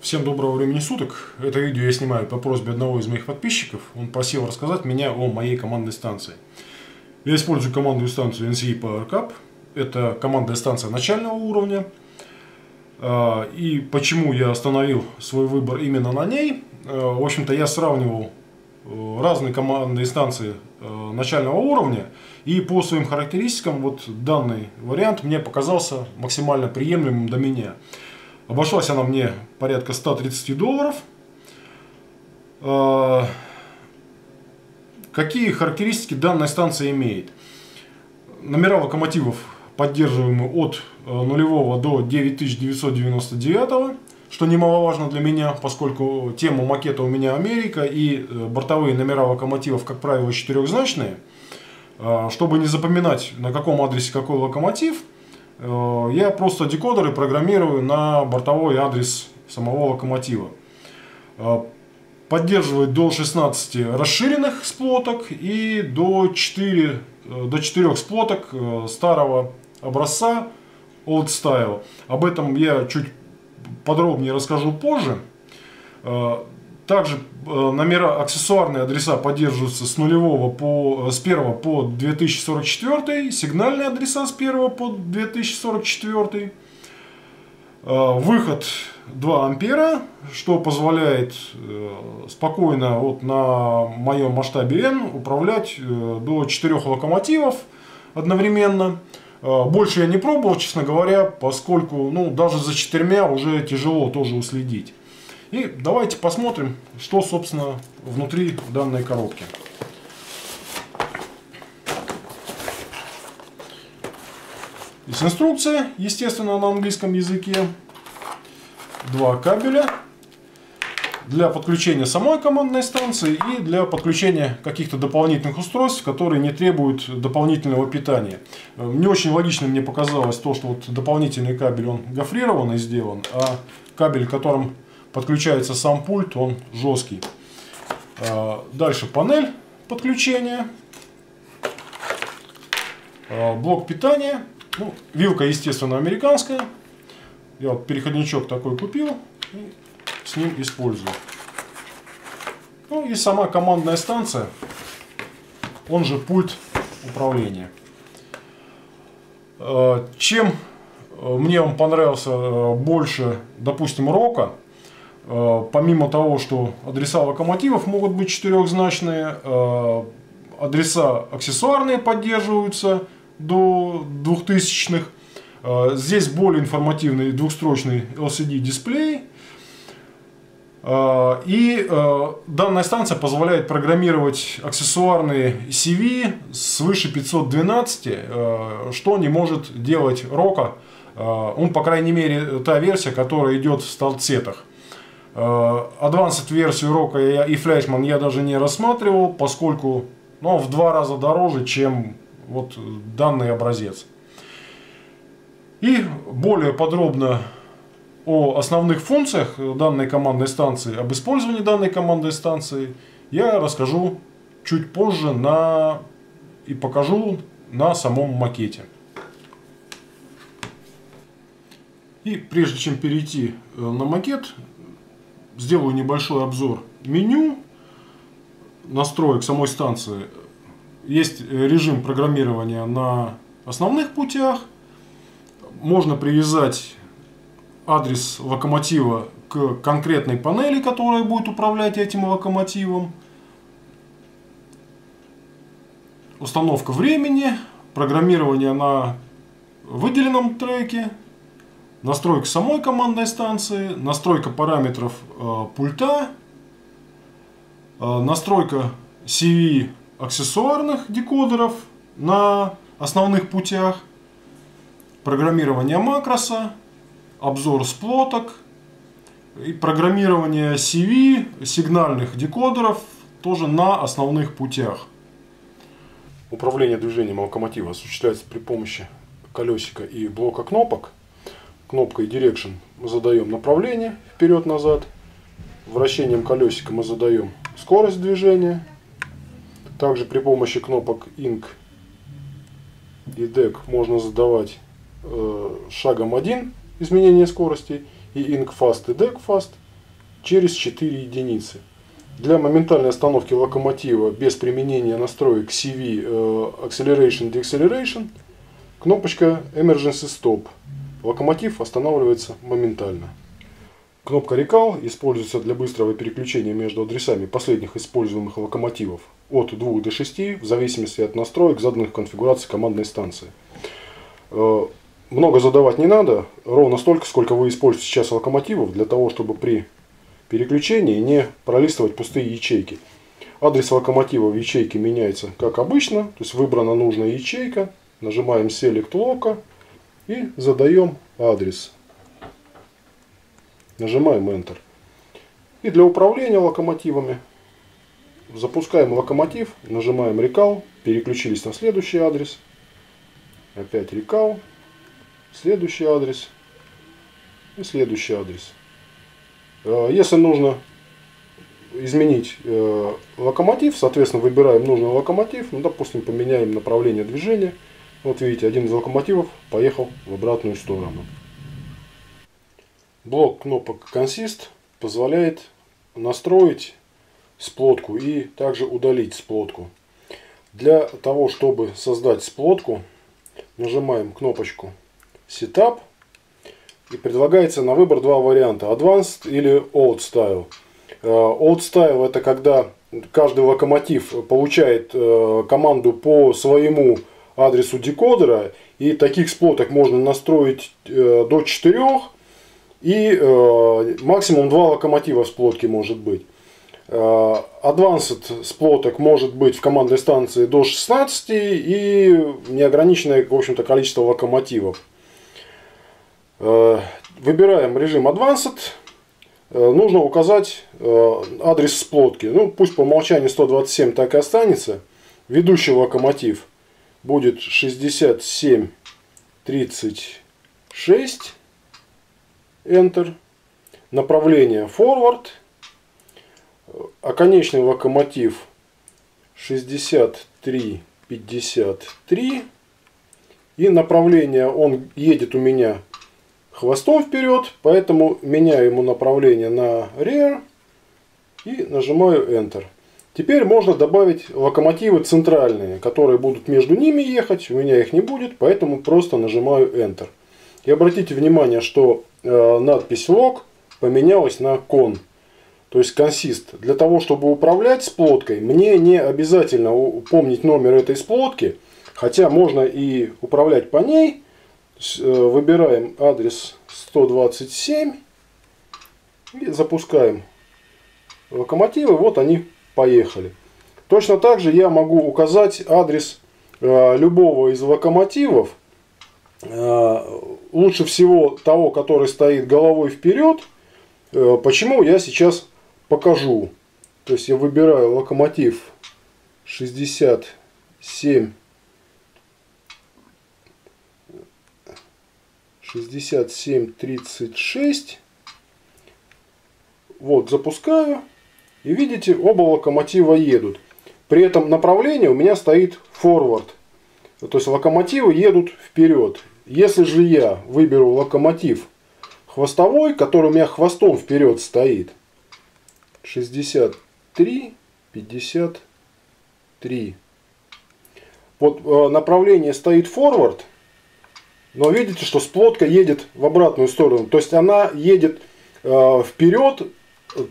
Всем доброго времени суток. Это видео я снимаю по просьбе одного из моих подписчиков. Он просил рассказать мне о моей командной станции. Я использую командную станцию NCE PowerCup. Это командная станция начального уровня. И почему я остановил свой выбор именно на ней? В общем-то, я сравнивал разные командные станции начального уровня. И по своим характеристикам вот данный вариант мне показался максимально приемлемым для меня. Обошлась она мне порядка $130. Какие характеристики данная станция имеет? Номера локомотивов поддерживаемы от 0 до 9999, что немаловажно для меня, поскольку тема макета у меня Америка и бортовые номера локомотивов, как правило, четырехзначные. Чтобы не запоминать, на каком адресе какой локомотив, я просто декодеры программирую на бортовой адрес самого локомотива. Поддерживает до 16 расширенных сплоток и до 4 сплоток старого образца Old Style. Об этом я чуть подробнее расскажу позже. Также номера, аксессуарные адреса поддерживаются с 1 по 2044, сигнальные адреса с 1 по 2044. Выход 2 ампера, что позволяет спокойно вот на моем масштабе N управлять до 4 локомотивов одновременно. Больше я не пробовал, честно говоря, поскольку даже за 4 уже тяжело тоже уследить. И давайте посмотрим, что, собственно, внутри данной коробки. Здесь инструкция, естественно, на английском языке. 2 кабеля для подключения самой командной станции и для подключения каких-то дополнительных устройств, которые не требуют дополнительного питания. Не очень логично мне показалось то, что вот дополнительный кабель, он гофрированный сделан, а кабель, которым подключается сам пульт, он жесткий. Дальше панель подключения, блок питания, вилка, естественно, американская. Я вот переходничок такой купил и с ним использую. И сама командная станция, он же пульт управления. Чем мне он понравился больше, допустим, рока, помимо того, что адреса локомотивов могут быть четырехзначные, адреса аксессуарные поддерживаются до 2000-х. Здесь более информативный двухстрочный LCD дисплей. И данная станция позволяет программировать аксессуарные CV свыше 512, что не может делать рока. Он, по крайней мере, та версия, которая идет в стартсетах. Advanced версию рока и Flashman я даже не рассматривал, поскольку в 2 раза дороже, чем вот данный образец. И более подробно о основных функциях данной командной станции, об использовании данной командной станции я расскажу чуть позже и покажу на самом макете. И прежде чем перейти на макет, сделаю небольшой обзор меню, настроек самой станции. Есть режим программирования на основных путях. Можно привязать адрес локомотива к конкретной панели, которая будет управлять этим локомотивом. Установка времени, программирование на выделенном треке, настройка самой командной станции, настройка параметров пульта, настройка CV аксессуарных декодеров на основных путях, программирование макроса, обзор сплоток и программирование CV сигнальных декодеров тоже на основных путях. Управление движением локомотива осуществляется при помощи колесика и блока кнопок. Кнопкой Direction мы задаем направление вперед-назад. Вращением колесика мы задаем скорость движения. Также при помощи кнопок Inc и DEC можно задавать шагом 1 изменение скорости и Inc Fast и DEC Fast через 4 единицы. Для моментальной остановки локомотива без применения настроек CV Acceleration Deceleration кнопочка Emergency Stop. Локомотив останавливается моментально. Кнопка Recall используется для быстрого переключения между адресами последних используемых локомотивов от 2 до 6 в зависимости от настроек заданных конфигураций командной станции. Много задавать не надо, ровно столько, сколько вы используете сейчас локомотивов для того, чтобы при переключении не пролистывать пустые ячейки. Адрес локомотива в ячейке меняется как обычно, то есть выбрана нужная ячейка, нажимаем Select Loco и задаем адрес. Нажимаем Enter. И для управления локомотивами запускаем локомотив, нажимаем Recall, переключились на следующий адрес, опять Recall, следующий адрес и следующий адрес. Если нужно изменить локомотив, соответственно, выбираем нужный локомотив, ну, допустим, поменяем направление движения. Вот видите, один из локомотивов поехал в обратную сторону. Блок кнопок Consist позволяет настроить сплотку и также удалить сплотку. Для того, чтобы создать сплотку, нажимаем кнопочку Setup. И предлагается на выбор два варианта: Advanced или Old Style. Old Style — это когда каждый локомотив получает команду по своему адресу декодера. И таких сплоток можно настроить до 4. И максимум 2 локомотива в сплотке может быть. Advanced сплоток может быть в командной станции до 16 и неограниченное, в общем-то, количество локомотивов. Выбираем режим Advanced. Нужно указать адрес сплотки. Ну, пусть по умолчанию 127 так и останется. Ведущий локомотив будет 6736. Enter. Направление Forward. А конечный локомотив 6353. И направление он едет у меня хвостом вперед, поэтому меняю ему направление на Rear и нажимаю Enter. Теперь можно добавить локомотивы центральные, которые будут между ними ехать. У меня их не будет, поэтому просто нажимаю Enter. И обратите внимание, что надпись Log поменялась на Con, то есть Consist. Для того, чтобы управлять сплоткой, мне не обязательно помнить номер этой сплотки, хотя можно и управлять по ней. Выбираем адрес 127 и запускаем локомотивы. Вот они поехали. Точно так же я могу указать адрес любого из локомотивов. Лучше всего того, который стоит головой вперед. Почему, я сейчас покажу. То есть я выбираю локомотив 6736. Вот, запускаю. И видите, оба локомотива едут. При этом направление у меня стоит forward. То есть локомотивы едут вперед. Если же я выберу локомотив хвостовой, который у меня хвостом вперед стоит, 6353. Вот направление стоит forward. Но видите, что сплотка едет в обратную сторону. То есть она едет вперед.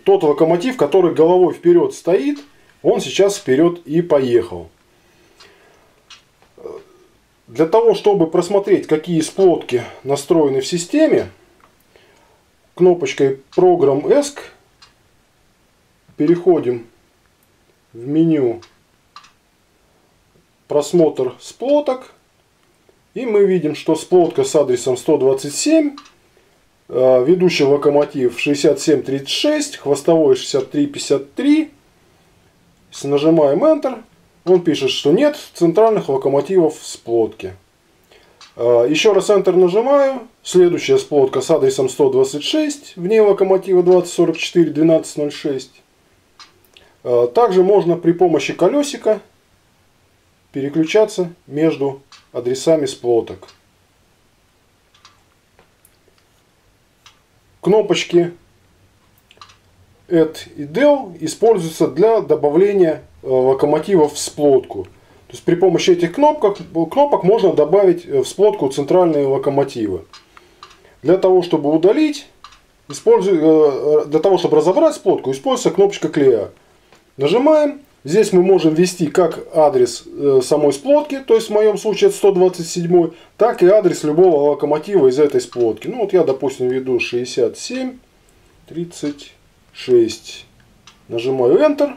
Тот локомотив, который головой вперед стоит, он сейчас вперед и поехал. Для того, чтобы просмотреть, какие сплотки настроены в системе, кнопочкой Program ESC переходим в меню Просмотр сплоток. И мы видим, что сплотка с адресом 127, ведущий локомотив 6736, хвостовой 6353. Если нажимаем Enter, он пишет, что нет центральных локомотивов в сплотке. Еще раз Enter нажимаю. Следующая сплотка с адресом 126, вне локомотива 2044 1206. Также можно при помощи колесика переключаться между адресами сплоток. Кнопочки Add и Del используются для добавления локомотивов в сплотку. То есть при помощи этих кнопок можно добавить в сплотку центральные локомотивы. Для того, чтобы удалить, для того, чтобы разобрать сплотку, используется кнопочка клея. Нажимаем. Здесь мы можем ввести как адрес самой сплотки, то есть в моем случае это 127, так и адрес любого локомотива из этой сплотки. Ну вот я, допустим, введу 6736. Нажимаю Enter.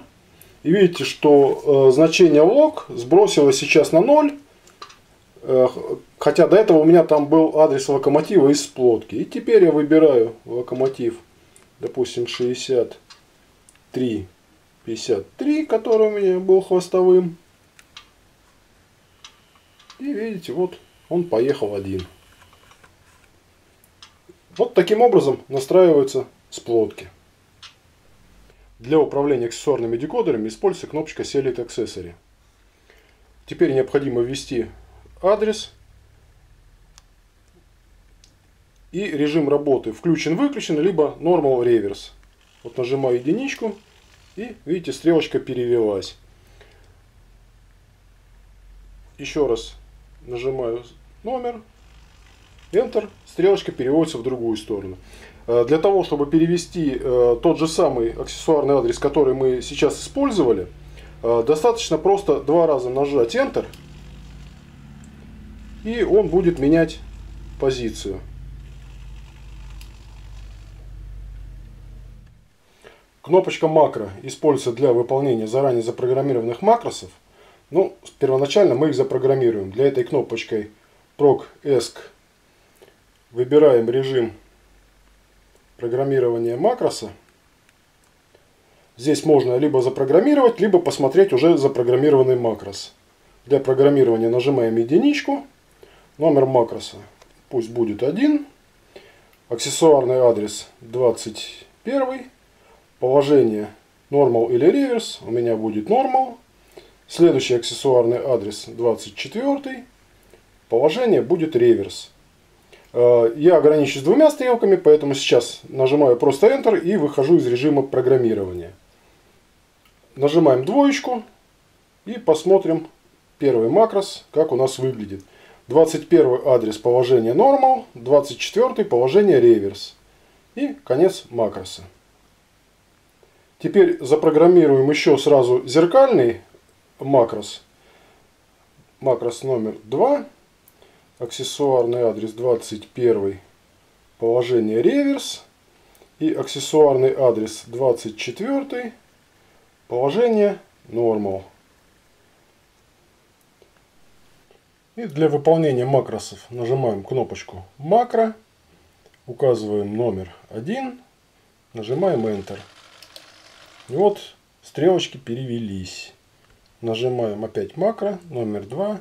И видите, что значение лог сбросилось сейчас на 0. Хотя до этого у меня там был адрес локомотива из сплотки. И теперь я выбираю локомотив, допустим, 6353, который у меня был хвостовым. И видите, вот он поехал один. Вот таким образом настраиваются сплотки. Для управления аксессуарными декодерами используется кнопочка Select Accessory. Теперь необходимо ввести адрес и режим работы включен-выключен, либо Normal Reverse. Вот нажимаю единичку и видите, стрелочка перевелась. Еще раз нажимаю номер, Enter, стрелочка переводится в другую сторону. Для того, чтобы перевести тот же самый аксессуарный адрес, который мы сейчас использовали, достаточно просто 2 раза нажать Enter, и он будет менять позицию. Кнопочка макро используется для выполнения заранее запрограммированных макросов. Ну, первоначально мы их запрограммируем. Для этой кнопочкой Proc-Esc выбираем режим программирования макроса. Здесь можно либо запрограммировать, либо посмотреть уже запрограммированный макрос. Для программирования нажимаем единичку. Номер макроса пусть будет 1. Аксессуарный адрес 21. Положение Normal или Reverse у меня будет Normal. Следующий аксессуарный адрес 24. Положение будет Reverse. Я ограничусь 2 стрелками, поэтому сейчас нажимаю просто Enter и выхожу из режима программирования. Нажимаем двоечку и посмотрим первый макрос, как у нас выглядит. 21 адрес положение Normal, 24 положение Reverse и конец макроса. Теперь запрограммируем еще сразу зеркальный макрос. Макрос номер 2. Аксессуарный адрес 21, положение реверс. И аксессуарный адрес 24, положение normal. И для выполнения макросов нажимаем кнопочку макро. Указываем номер 1. Нажимаем Enter. И вот стрелочки перевелись. Нажимаем опять макро, номер 2.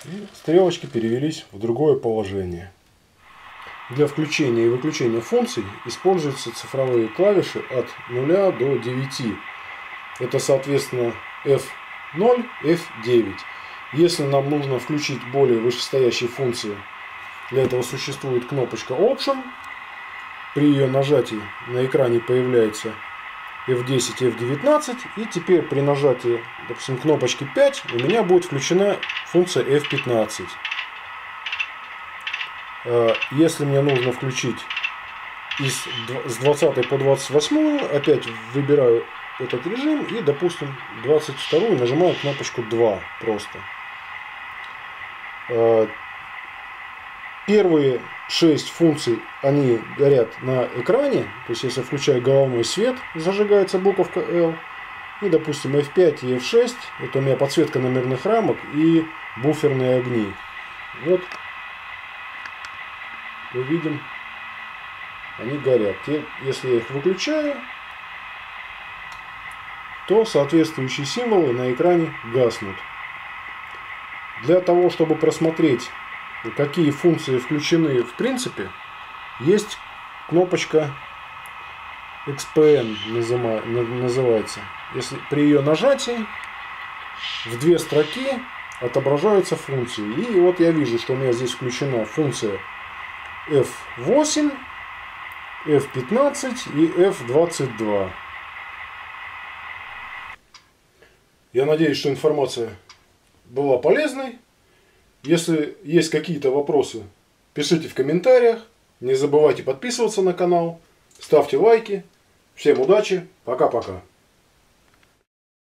И стрелочки перевелись в другое положение. Для включения и выключения функций используются цифровые клавиши от 0 до 9. Это соответственно F0, F9. Если нам нужно включить более вышестоящие функции, для этого существует кнопочка Option. При ее нажатии на экране появляется F10 и F19. И теперь при нажатии, допустим, кнопочки 5 у меня будет включена функция F15. Если мне нужно включить с 20 по 28, опять выбираю этот режим и, допустим, 22 нажимаю кнопочку 2 просто. Первые 6 функций, они горят на экране. То есть, если включаю головной свет, зажигается буковка L. И, допустим, F5 и F6, это у меня подсветка номерных рамок и буферные огни. Вот, мы видим, они горят. Если я их выключаю, то соответствующие символы на экране гаснут. Для того, чтобы просмотреть, какие функции включены в принципе, есть кнопочка XPN называется. Если при ее нажатии в 2 строки отображаются функции. И вот я вижу, что у меня здесь включена функция F8, F15 и F22. Я надеюсь, что информация была полезной. Если есть какие-то вопросы, пишите в комментариях. Не забывайте подписываться на канал. Ставьте лайки. Всем удачи. Пока-пока.